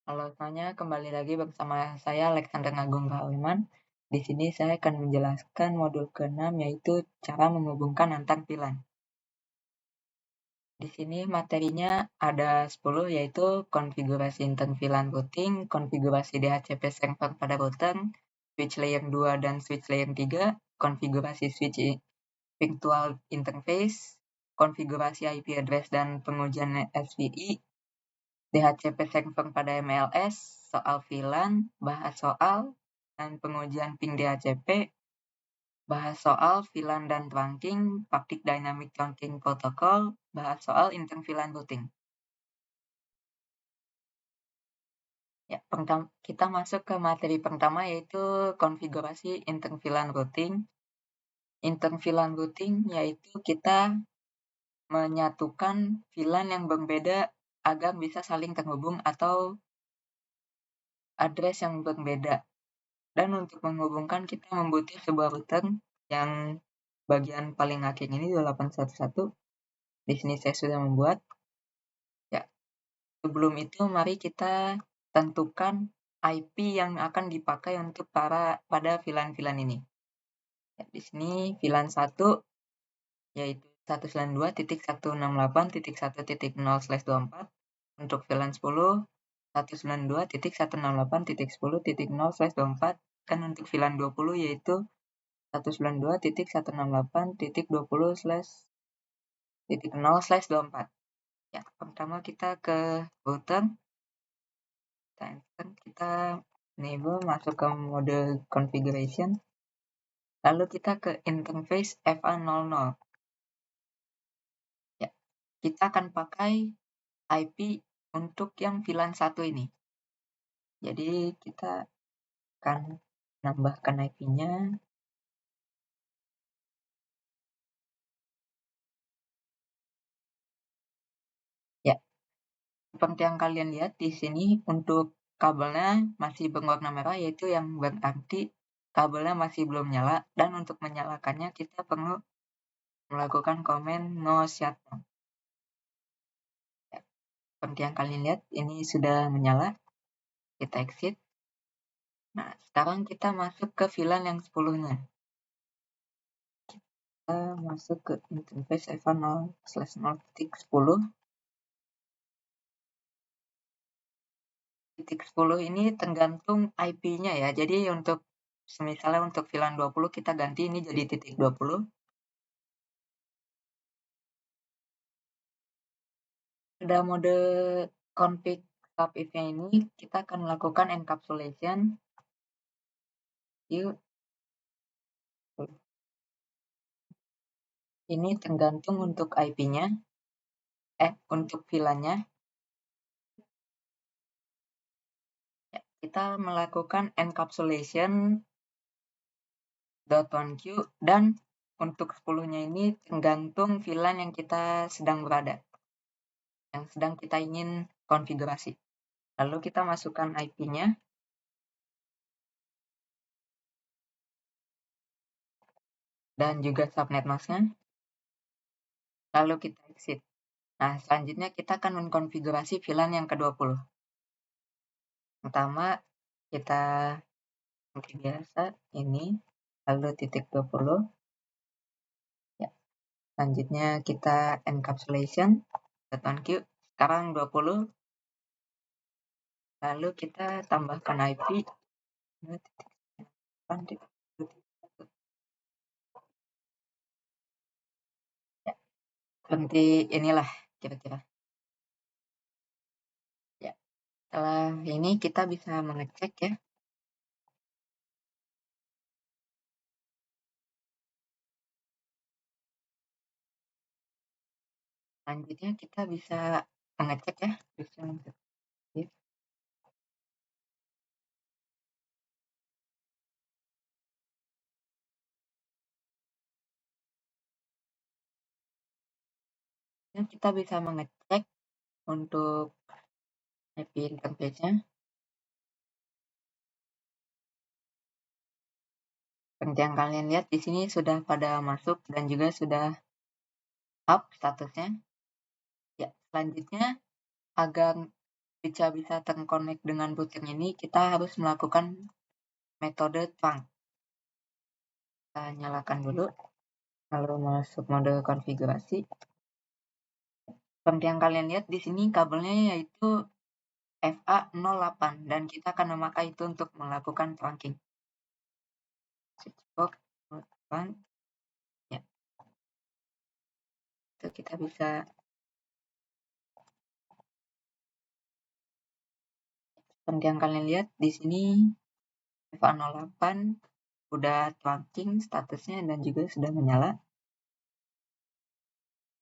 Halo semuanya, kembali lagi bersama saya Alexander Agung Kauliman. Di sini saya akan menjelaskan modul ke-6 yaitu cara menghubungkan antar VLAN. Di sini materinya ada 10 yaitu konfigurasi inter-VLAN routing, konfigurasi DHCP server pada router, switch layer 2 dan switch layer 3, konfigurasi switch virtual interface, konfigurasi IP address dan pengujian SVI, DHCP server pada MLS, soal VLAN, bahas soal, dan pengujian ping DHCP, bahas soal VLAN dan trunking, praktik dynamic trunking protocol, bahas soal inter-VLAN routing. Ya, kita masuk ke materi pertama yaitu konfigurasi inter-VLAN routing. Inter-VLAN routing yaitu kita menyatukan VLAN yang berbeda agar bisa saling terhubung atau address yang berbeda. Dan untuk menghubungkan kita membutuhkan sebuah router yang bagian paling akhir ini 2811. Di sini saya sudah membuat. Ya, sebelum itu mari kita tentukan IP yang akan dipakai untuk pada VLAN-VLAN ini. Ya, di sini VLAN 1 yaitu 192.168.1.0/24. Untuk VLAN 10 192.168.10.0/24 dan untuk VLAN 20 yaitu 192.168.20/0/24. Ya, pertama kita ke router, kita enable masuk ke mode configuration, lalu kita ke interface FA00. Ya, kita akan pakai IP untuk yang VLAN 1 ini. Jadi kita akan menambahkan IP-nya. Ya, seperti yang kalian lihat di sini untuk kabelnya masih berwarna merah, yaitu yang berarti kabelnya masih belum nyala, dan untuk menyalakannya kita perlu melakukan komen no shutdown. Ya, seperti yang kalian lihat ini sudah menyala. Kita exit. Nah, sekarang kita masuk ke VLAN yang 10-nya. Kita masuk ke interface FA0/0.10. Titik 10 ini tergantung IP-nya ya. Jadi untuk misalnya untuk VLAN 20 kita ganti ini jadi titik 20. Pada mode config sub if-nya ini kita akan melakukan encapsulation. Ini tergantung untuk IP-nya, untuk VLAN-nya. Ya, kita melakukan encapsulation .1q dan untuk 10-nya ini tergantung VLAN yang kita sedang berada, yang sedang kita ingin konfigurasi. Lalu kita masukkan IP-nya. Dan juga subnet mask-nya. Lalu kita exit. Nah, selanjutnya kita akan mengkonfigurasi VLAN yang ke-20. Pertama, kita seperti biasa ini, lalu titik 20. Ya. Selanjutnya kita encapsulation, .1q, sekarang 20. Lalu kita tambahkan IP. Ya, seperti inilah kira-kira. Ya, setelah ini kita bisa mengecek ya. Selanjutnya kita bisa mengecek ya. Kita bisa mengecek untuk IP interface-nya. Seperti yang kalian lihat di sini sudah pada masuk dan juga sudah up statusnya. Ya, selanjutnya agar bisa terkonek dengan router ini, kita harus melakukan metode trunk. Kita nyalakan dulu, lalu masuk mode konfigurasi. Seperti yang kalian lihat di sini kabelnya yaitu FA08 dan kita akan memakai itu untuk melakukan trunking. Switchbox trunk. Ya. Itu kita bisa seperti yang kalian lihat di sini FA08 udah trunking statusnya dan juga sudah menyala.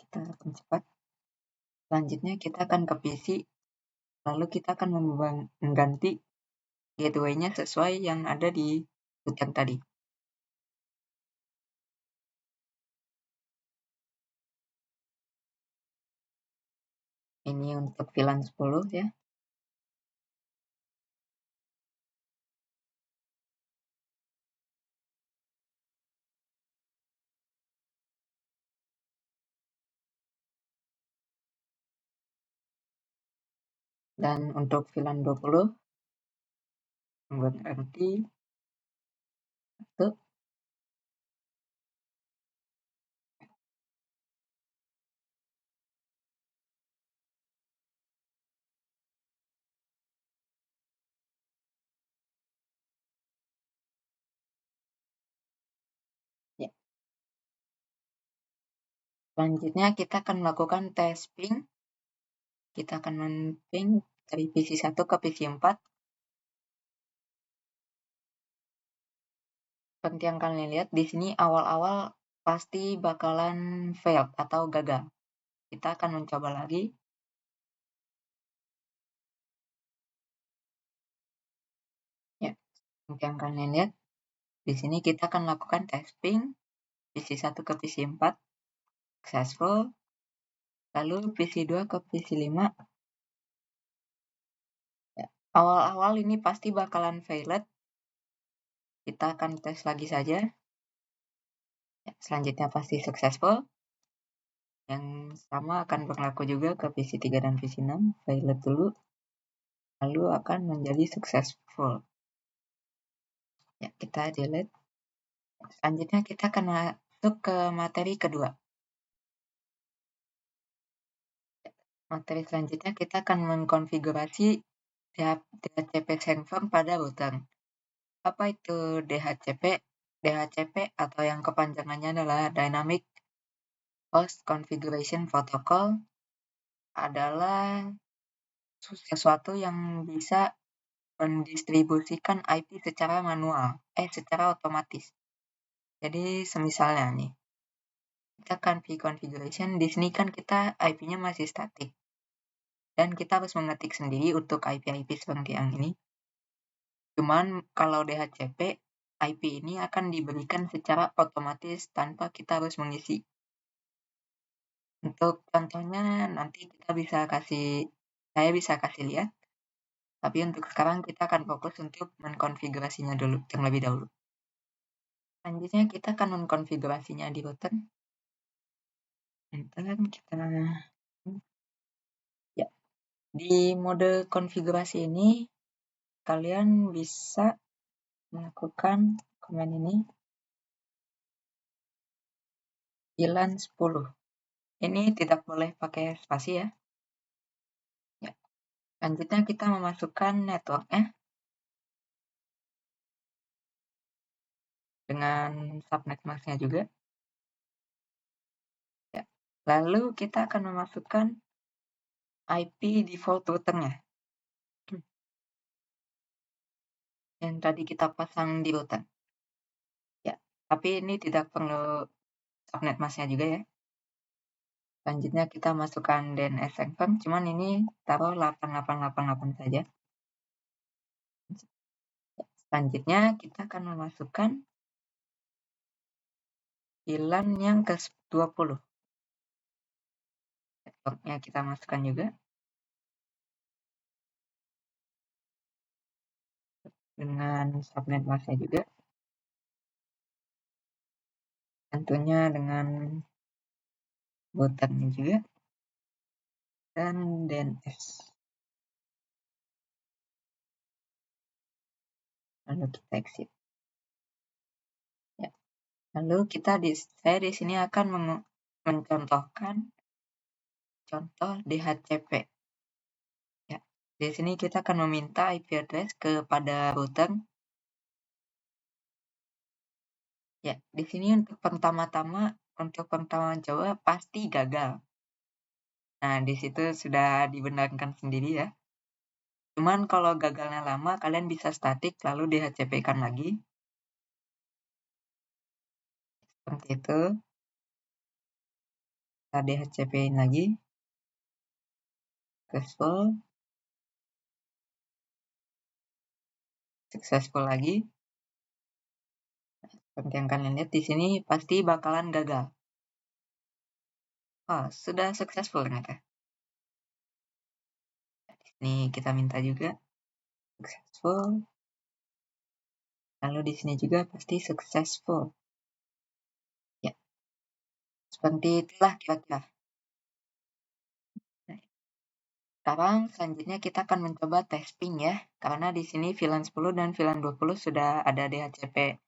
Kita akan cepat. Selanjutnya kita akan ke PC, lalu kita akan mengganti gateway-nya sesuai yang ada di router tadi. Ini untuk VLAN 10 ya. Dan untuk VLAN 20 membuat empty satu. Ya. Selanjutnya kita akan melakukan tes ping. Kita akan men-ping dari PC1 ke PC4. Seperti yang kalian lihat di sini awal-awal pasti bakalan failed atau gagal. Kita akan mencoba lagi. Ya, seperti yang kalian lihat di sini kita akan lakukan tes ping PC1 ke PC4 successful. Lalu PC2 ke PC5. Ya, awal-awal ini pasti bakalan failed. Kita akan tes lagi saja. Ya, selanjutnya pasti successful. Yang sama akan berlaku juga ke PC3 dan PC6. Failed dulu. Lalu akan menjadi successful. Ya, kita delete. Selanjutnya kita akan masuk ke materi kedua. Materi selanjutnya kita akan mengkonfigurasi DHCP server pada router. Apa itu DHCP? DHCP atau yang kepanjangannya adalah Dynamic Host Configuration Protocol adalah sesuatu yang bisa mendistribusikan IP secara manual, secara otomatis. Jadi semisalnya nih, kita akan configuration, di sini kan kita IP-nya masih static. Dan kita harus mengetik sendiri untuk IP-IP seperti yang ini. Cuman kalau DHCP, IP ini akan diberikan secara otomatis tanpa kita harus mengisi. Untuk contohnya nanti saya bisa kasih lihat. Tapi untuk sekarang kita akan fokus untuk mengkonfigurasinya dulu terlebih dahulu. Selanjutnya kita akan mengkonfigurasinya di router. Enter, kita ya. Di mode konfigurasi ini kalian bisa melakukan command ini VLAN 10. Ini tidak boleh pakai spasi ya. Ya. Selanjutnya kita memasukkan networknya dengan subnet masknya juga. Ya. Lalu kita akan memasukkan IP default routernya yang tadi kita pasang di router. Ya, tapi ini tidak perlu subnet masknya juga ya. Selanjutnya kita masukkan DNS server, cuman ini taruh 8888 saja. Selanjutnya kita akan memasukkan VLAN yang ke-20. Networknya kita masukkan juga. Dengan subnet masknya juga. Tentunya dengan routernya juga. Dan DNS. lalu kita exit. Ya. Lalu saya di sini akan mencontohkan contoh DHCP. Ya. Di sini kita akan meminta IP address kepada router. Ya, di sini untuk pertama-tama coba pasti gagal. Nah, di situ sudah dibenarkan sendiri ya. Cuman kalau gagalnya lama, kalian bisa statik lalu DHCP-kan lagi. Seperti itu. Kita DHCP-in lagi. Successful lagi. Seperti yang kalian lihat di sini pasti bakalan gagal. Oh, sudah successful ternyata. Ini kita minta juga successful. Lalu di sini juga pasti successful. Ya. Seperti itulah kira-kira. Sekarang selanjutnya kita akan mencoba testing ya. Karena di sini VLAN 10 dan VLAN 20 sudah ada DHCP,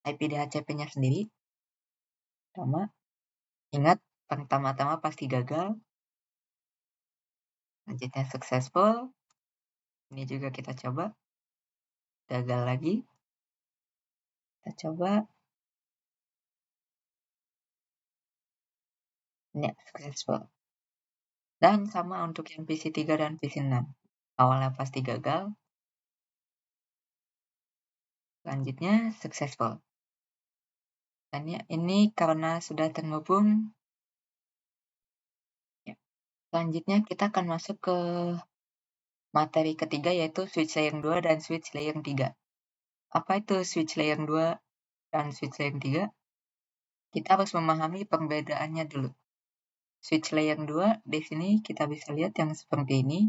IP DHCP-nya sendiri. Pertama, ingat pertama-tama pasti gagal. Selanjutnya successful. Ini juga kita coba. Gagal lagi. Kita coba. Ini successful. Dan sama untuk yang PC3 dan PC6. Awalnya pasti gagal. Selanjutnya successful. Dan ya, ini karena sudah terhubung. Ya. Selanjutnya kita akan masuk ke materi ketiga yaitu switch layer 2 dan switch layer 3. Apa itu switch layer 2 dan switch layer 3? Kita harus memahami perbedaannya dulu. Switch layer 2 di sini kita bisa lihat yang seperti ini.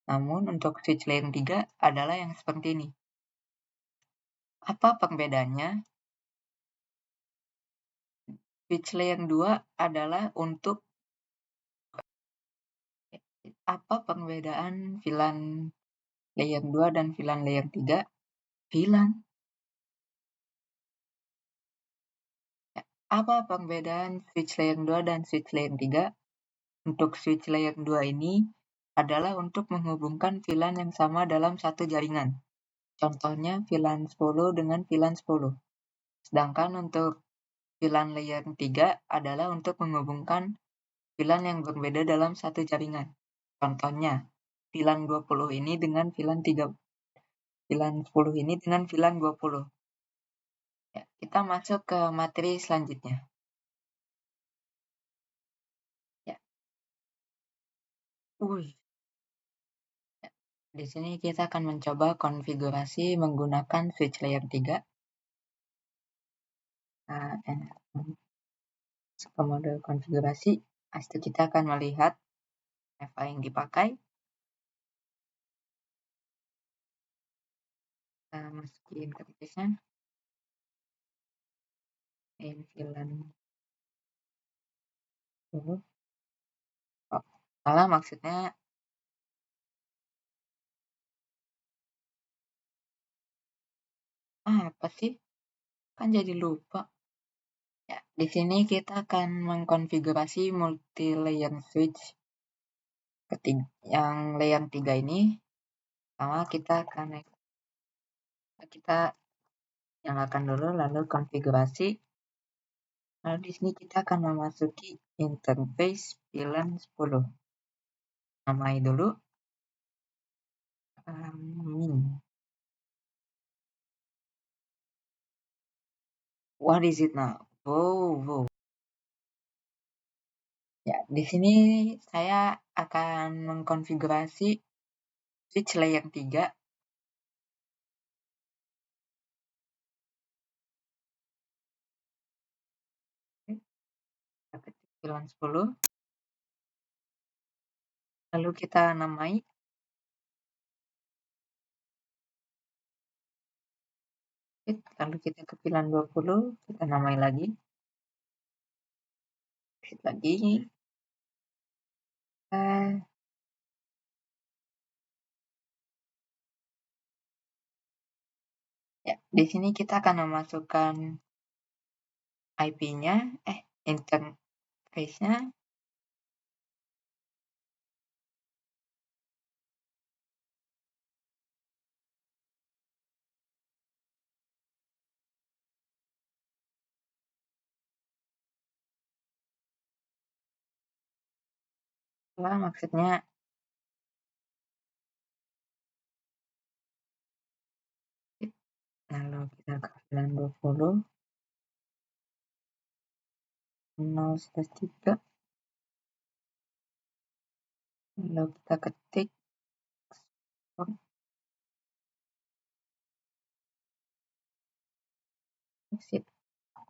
Namun untuk switch layer 3 adalah yang seperti ini. Apa perbedaannya? Switch layer 2 adalah untuk apa perbedaan VLAN layer 2 dan VLAN layer 3? VLAN. Apa perbedaan switch layer 2 dan switch layer 3? Untuk switch layer 2 ini adalah untuk menghubungkan VLAN yang sama dalam satu jaringan. Contohnya VLAN 10 dengan VLAN 10. Sedangkan untuk VLAN layer 3 adalah untuk menghubungkan VLAN yang berbeda dalam satu jaringan. Contohnya, VLAN 20 ini dengan VLAN 3. VLAN 10 ini dengan VLAN 20. Ya, kita masuk ke materi selanjutnya. Ya. Ya. Di sini kita akan mencoba konfigurasi menggunakan switch layer 3. Ke mode konfigurasi, pasti kita akan melihat FA yang dipakai. Kita masukin interface-nya. VLAN dulu. Oh, salah maksudnya. Apa sih? Kan jadi lupa. Ya, di sini kita akan mengkonfigurasi multi-layer switch yang layer 3 ini. Pertama kita nyalakan dulu lalu konfigurasi. Lalu di sini kita akan memasuki interface VLAN 10. Namai dulu. What is it now? Wow. Ya, di sini saya akan mengkonfigurasi switch layer 3. Kita ketik VLAN 10. Lalu kita namai. Lalu kita ke VLAN 20, kita namai lagi. Exit lagi. Ya, di sini kita akan memasukkan IP-nya, interface-nya. Maksudnya lalu kita ke VLAN 20 0/3, lalu kita ketik exit,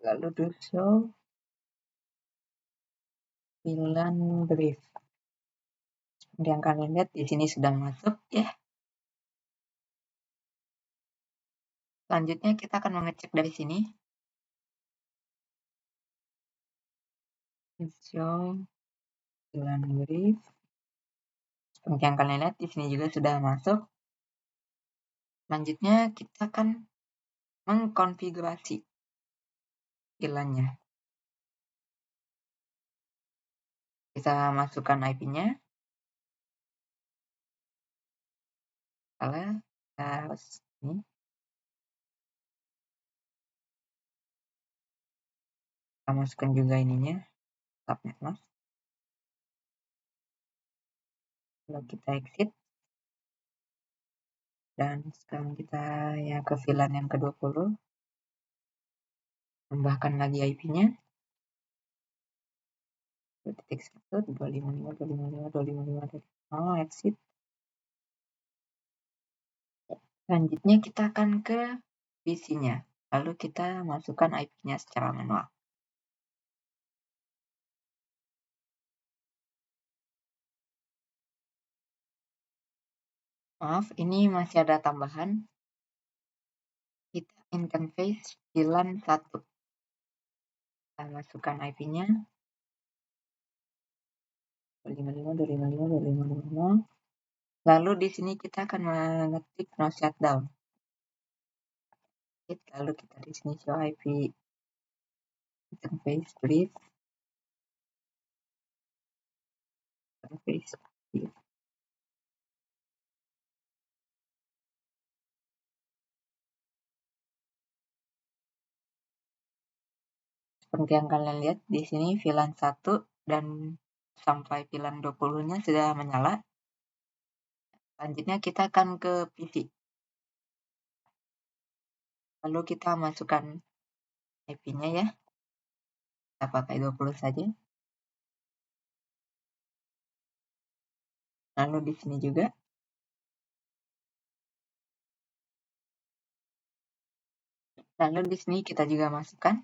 lalu do show VLAN brief. Seperti yang kalian lihat di sini sudah masuk ya. Selanjutnya kita akan mengecek dari sini. Show VLAN brief. Seperti yang kalian lihat di sini juga sudah masuk. Selanjutnya kita akan mengkonfigurasi VLAN-nya. Kita masukkan IP-nya. Salah, harus ini. Kita masukkan juga ininya, subnet mask. Lalu kita exit. Dan sekarang kita ya ke VLAN yang ke-20. Tambahkan lagi IP-nya. 2.1.255.255.255.255. Exit. Selanjutnya kita akan ke PC-nya. Lalu kita masukkan IP-nya secara manual. Maaf, ini masih ada tambahan. Kita interface VLAN 1. Kita masukkan IP-nya. 255.255.255. Lalu di sini kita akan mengetik no shutdown. Lalu kita di sini show IP interface brief. Interface brief. Seperti yang kalian lihat di sini VLAN 1 dan sampai VLAN 20-nya sudah menyala. Selanjutnya kita akan ke PC. Lalu kita masukkan IP-nya ya. Kita pakai 20 saja. Lalu di sini juga. Lalu di sini kita juga masukkan.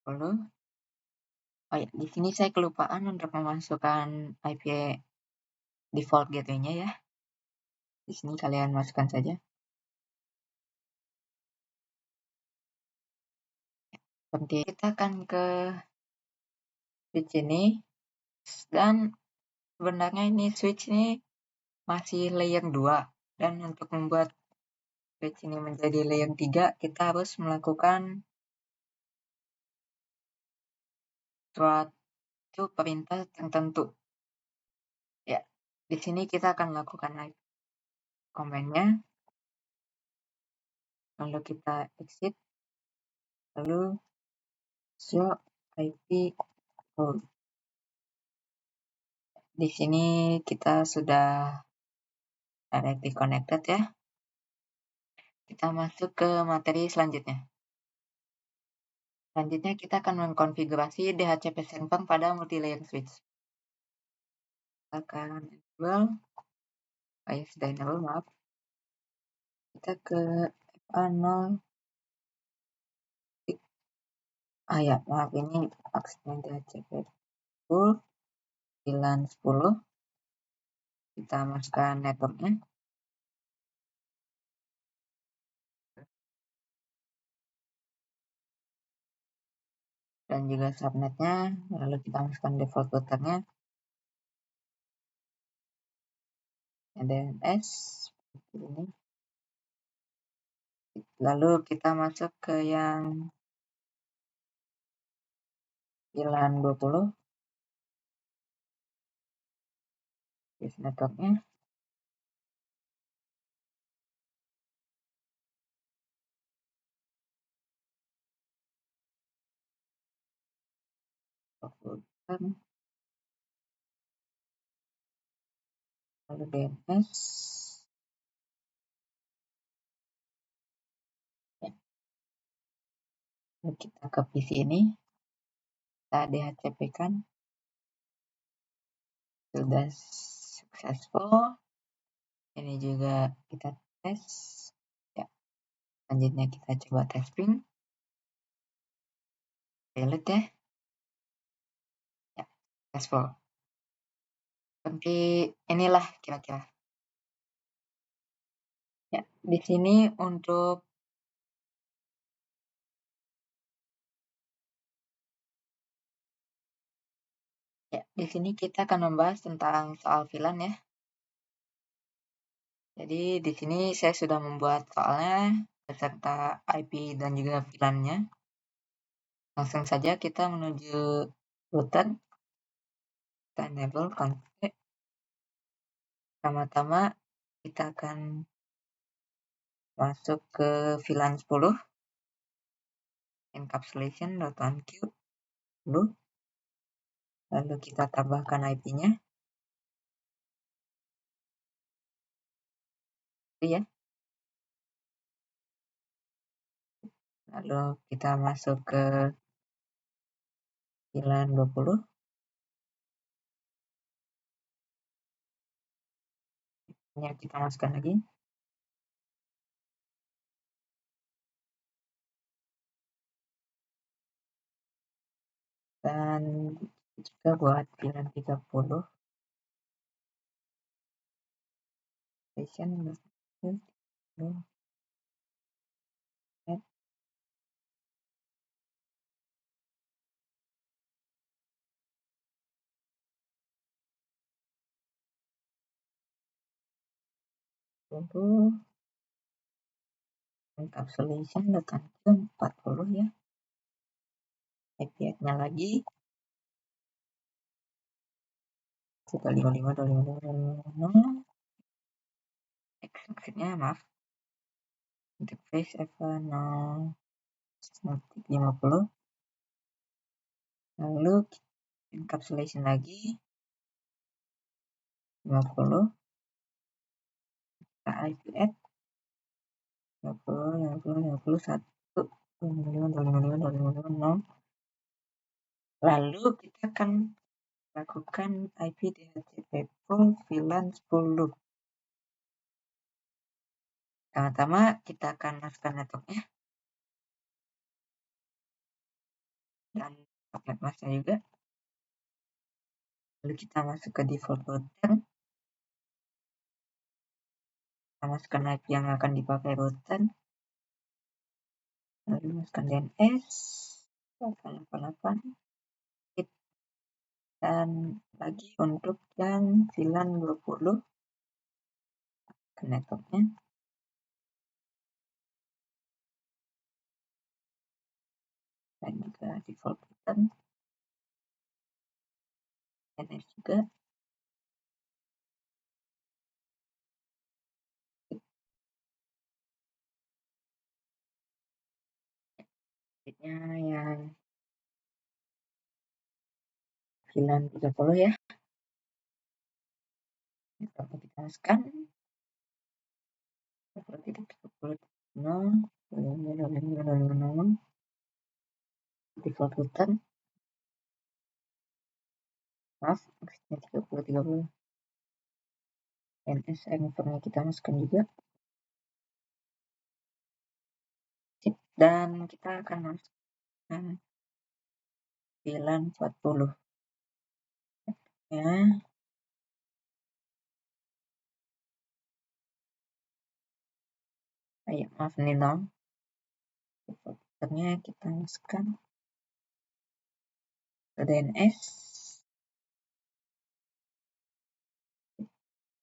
Lalu oh ya, di sini saya kelupaan untuk memasukkan IP default gateway-nya ya. Di sini kalian masukkan saja. Seperti kita akan ke switch ini, dan sebenarnya ini switch ini masih layer 2, dan untuk membuat switch ini menjadi layer 3 kita harus melakukan suatu perintah tertentu. Ya, di sini kita akan lakukan command-nya. Lalu kita exit, lalu show IP code. Di sini kita sudah directly connected ya. Kita masuk ke materi selanjutnya. Selanjutnya kita akan mengkonfigurasi DHCP server pada multi-layer switch. Kita akan enable, sudah enable, maaf. Kita ke FA0. Ya, maaf, ini maksudnya DHCP full VLAN 10. Kita masukkan networknya. Dan juga subnetnya, lalu kita masukkan default routernya. DNS seperti ini. Lalu kita masuk ke yang VLAN 20, switch networknya. Lalu DNS. Ya. Lalu kita ke PC ini, kita DHCP kan, sudah successful. Ini juga kita tes. Ya. Selanjutnya kita coba tes ping. Pilot ya. Ya, successful. Seperti inilah kira-kira. Ya, di sini untuk ya, di sini kita akan membahas tentang soal VLAN ya. Jadi di sini saya sudah membuat soalnya beserta IP dan juga VLAN-nya. Langsung saja kita menuju router. Kita enable config. Pertama-tama kita akan masuk ke VLAN 10 encapsulation.1q dulu. Lalu kita tambahkan IP-nya. Ya. Lalu kita masuk ke VLAN 20. Ini kita masukkan lagi. Dan juga buat VLAN 30 station 20 encapsulation dengan 40 ya. IP-nya lagi kita 55.25.25.0. Exitnya maaf. Interface F0.50. Lalu encapsulation lagi 50. Kita IP add 50. Lalu kita akan lakukan IP DHCP full VLAN 10. Pertama-tama kita akan masukkan networknya dan paket masnya juga. Lalu kita masuk ke default router. Kita masukkan IP yang akan dipakai router. Lalu masukkan DNS 888. Dan lagi untuk yang VLAN 20 ke networknya. Dan juga default router. DNS juga. Yang VLAN 30 ya. Kita masukkan 30. Default router. Maaf, maksudnya 30. DNS servernya kita masukkan juga. Dan kita akan masukkan VLAN 40 ya. Ayo, maaf nih dong. Filternya kita masukkan ke DNS.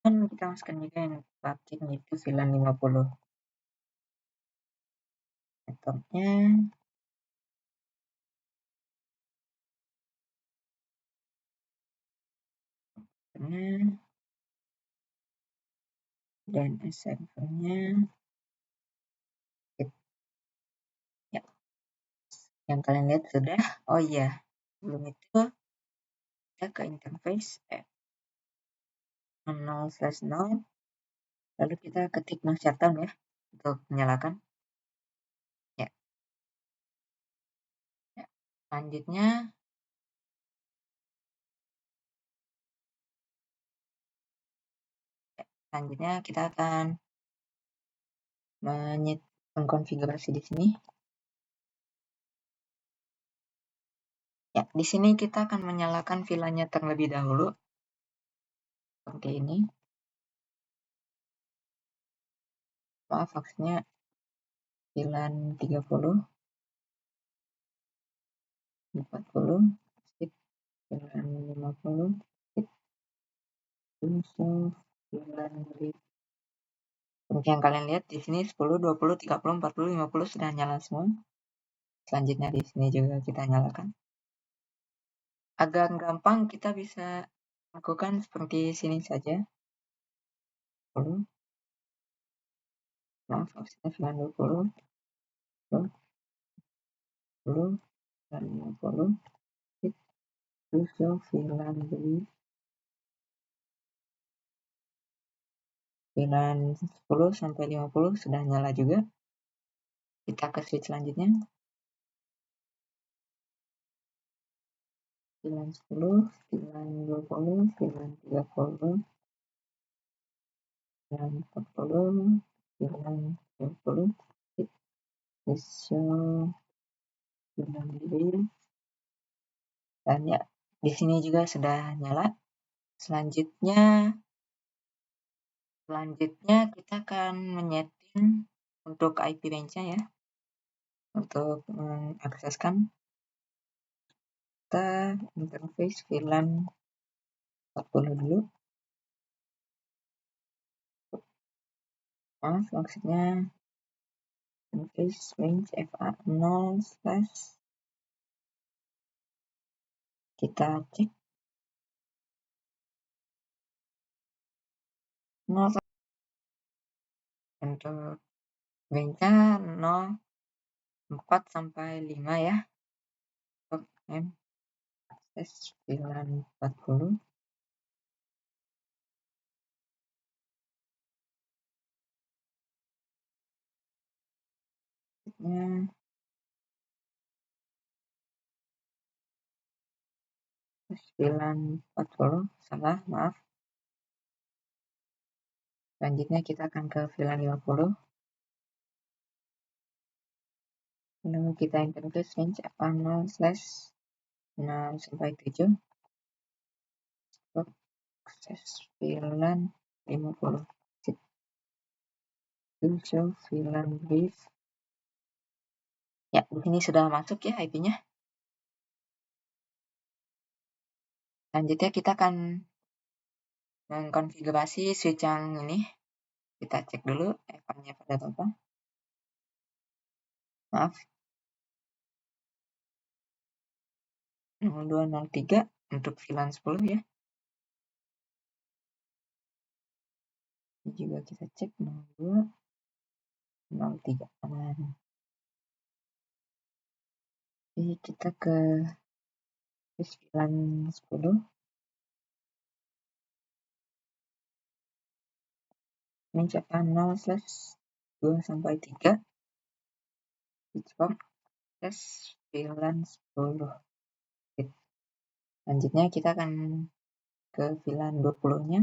Dan kita masukkan juga yang pakai yaitu VLAN 50. laptopnya. Dan servernya. Ya, yang kalian lihat sudah. Oh iya, sebelum itu kita ke interface 0/0, lalu kita ketik no shutdown ya untuk menyalakan. Ya. Selanjutnya kita akan mengkonfigurasi di sini. Ya, di sini kita akan menyalakan VLAN-nya terlebih dahulu. Seperti ini. Maaf, maksudnya VLAN 30, 40, VLAN 50, VLAN seperti yang kalian lihat di sini 10, 20, 30, 40, 50 sudah nyala semua. Selanjutnya di sini juga kita nyalakan. Agar gampang kita bisa lakukan seperti sini saja. 10. Maaf, maksudnya VLAN 20, 10, dan 50. Terus VLAN VLAN 10 sampai 50 sudah nyala juga. Kita ke switch selanjutnya. VLAN 10, VLAN 20, VLAN 30, VLAN 40, VLAN 20. Show VLAN diri. Dan ya, di sini juga sudah nyala. Selanjutnya kita akan menyeting untuk IP range-nya ya. Untuk mengakseskan kita interface VLAN 40 dulu. Maaf, maksudnya interface range FA0/ kita cek 0 untuk range-nya 4 sampai 5 ya. Untuk akses VLAN 40. VLAN 40, salah, maaf. Selanjutnya kita akan ke VLAN 50. Lalu kita interface range FA0/6 sampai 7. Akses VLAN 50. Show VLAN brief. Ya, di sini sudah masuk ya IP-nya. Selanjutnya kita akan mengkonfigurasi switch yang ini. Kita cek dulu FA-nya pada berapa. Maaf. 0203 untuk VLAN 10 ya. Ini juga kita cek 0203 aman. Jadi kita ke VLAN 10. Ini cetak 0/2 sampai 3. Switch box tes VLAN 10. Selanjutnya kita akan ke VLAN 20-nya.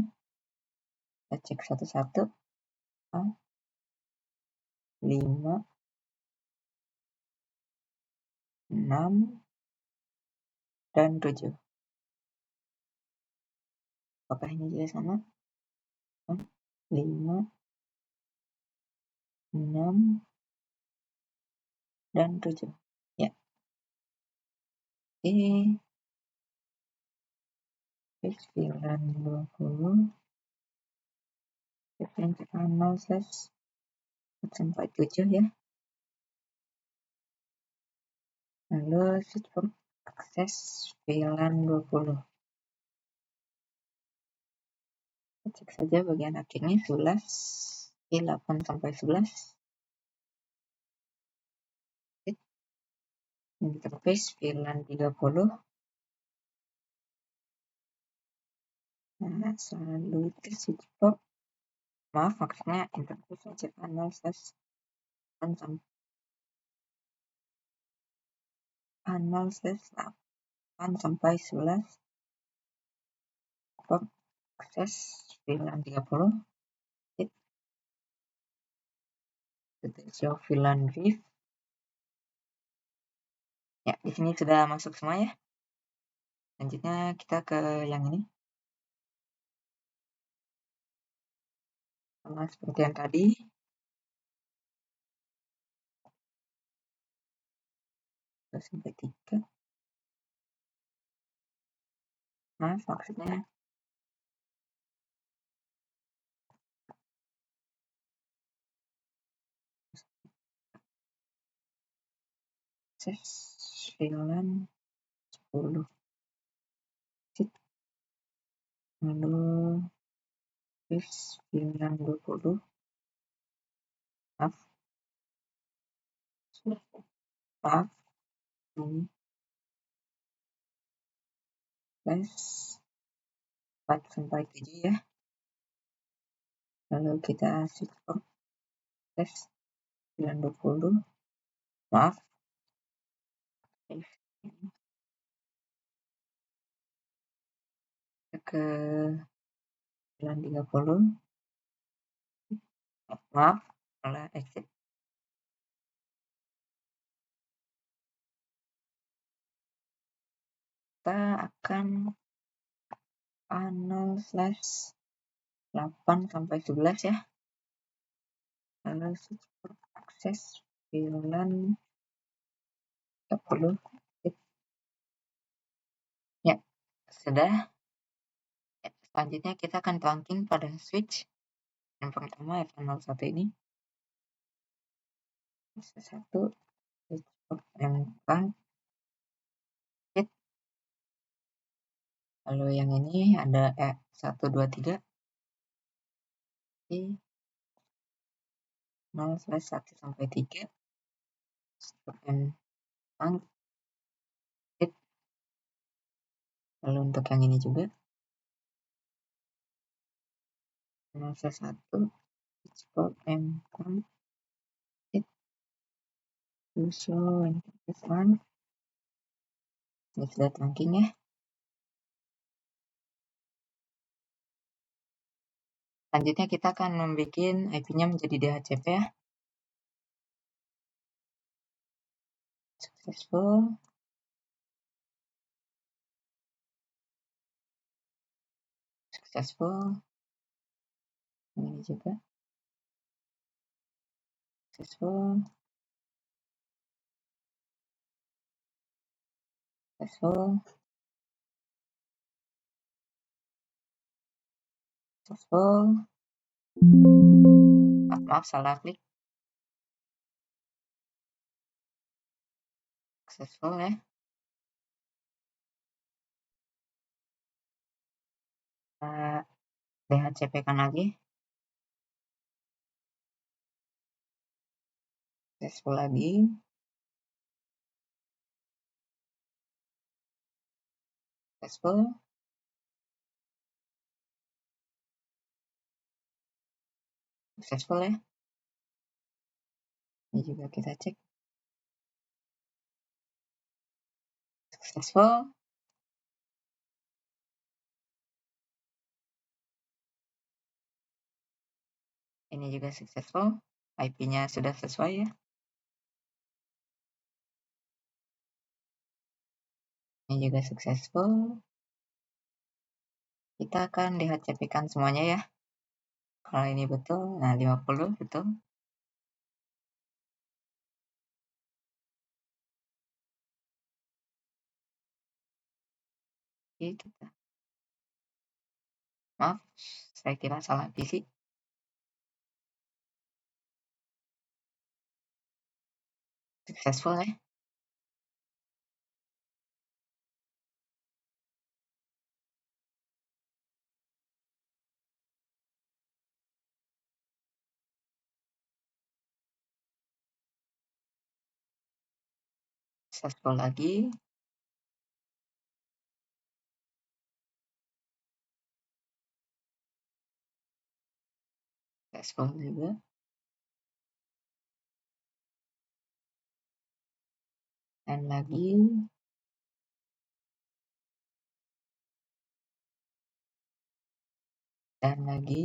Kita cek satu-satu. 5, 6, dan 7. Apakah ini juga sama? 5, 6, dan 7. Ya. Oke. VLAN 20. VLAN 0/4 sampai 7 ya. Lalu switch port akses VLAN 20. Cek saja bagian akhirnya 11 8 sampai 11. Interface VLAN 30. Nah, selalu itu switch port. Maaf, maksudnya interface saja panel slash 8 sampai 11. Port akses VLAN 30. Show VLAN div. Ya, di sini sudah masuk semua ya. Selanjutnya kita ke yang ini. Sama seperti yang tadi. Sampai 3. Maaf, maksudnya akses VLAN 10. Lalu VLAN 20. Maaf, ini plus 4 sampai 7 ya. Lalu kita switch port tes 920. Maaf. Ke 930. Maaf, salah exit. Kita akan panel slash 8 sampai 11 ya. Lalu switch port akses VLAN 30. Ya, sudah. Selanjutnya kita akan trunking pada switch. Yang pertama F01 ini. Satu switch port yang trunk. Lalu yang ini ada 1, 2, 3. 0/1 sampai 3. Stop and trunk. Lalu untuk yang ini juga 0/1 stop and trunk. Show interface one. Ini sudah trunking ya. Selanjutnya kita akan membuat IP-nya menjadi DHCP ya. Successful. Ini juga successful. Maaf, salah klik. Successful ya. DHCP kan lagi. Successful lagi. Successful ya. Ini juga kita cek. Successful. Ini juga successful. IP-nya sudah sesuai ya. Ini juga successful. Kita akan DHCP-kan semuanya ya. Kalau ini betul, nah 50 betul. Oke, kita. Maaf, saya kira salah PC. Successful ya. successful lagi. Successful juga. Dan lagi. Dan lagi.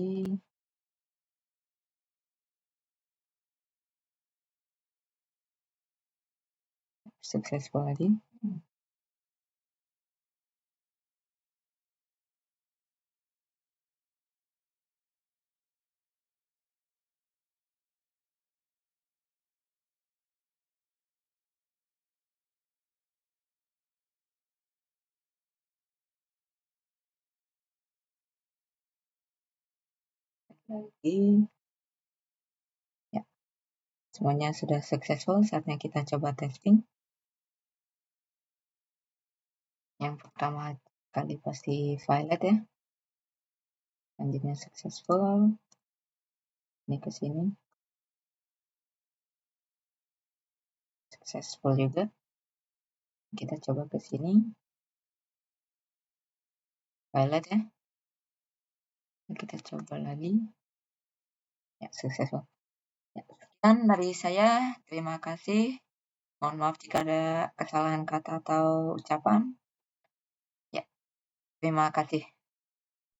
Successful lagi. Lagi. Ya, semuanya sudah successful. Saatnya kita coba testing. Yang pertama kali pasti violet ya. Selanjutnya successful. Ini ke sini. Successful juga. Kita coba ke sini. Violet ya. Kita coba lagi. Ya, successful. Ya, sekian dari saya. Terima kasih. Mohon maaf jika ada kesalahan kata atau ucapan. Ya, terima kasih.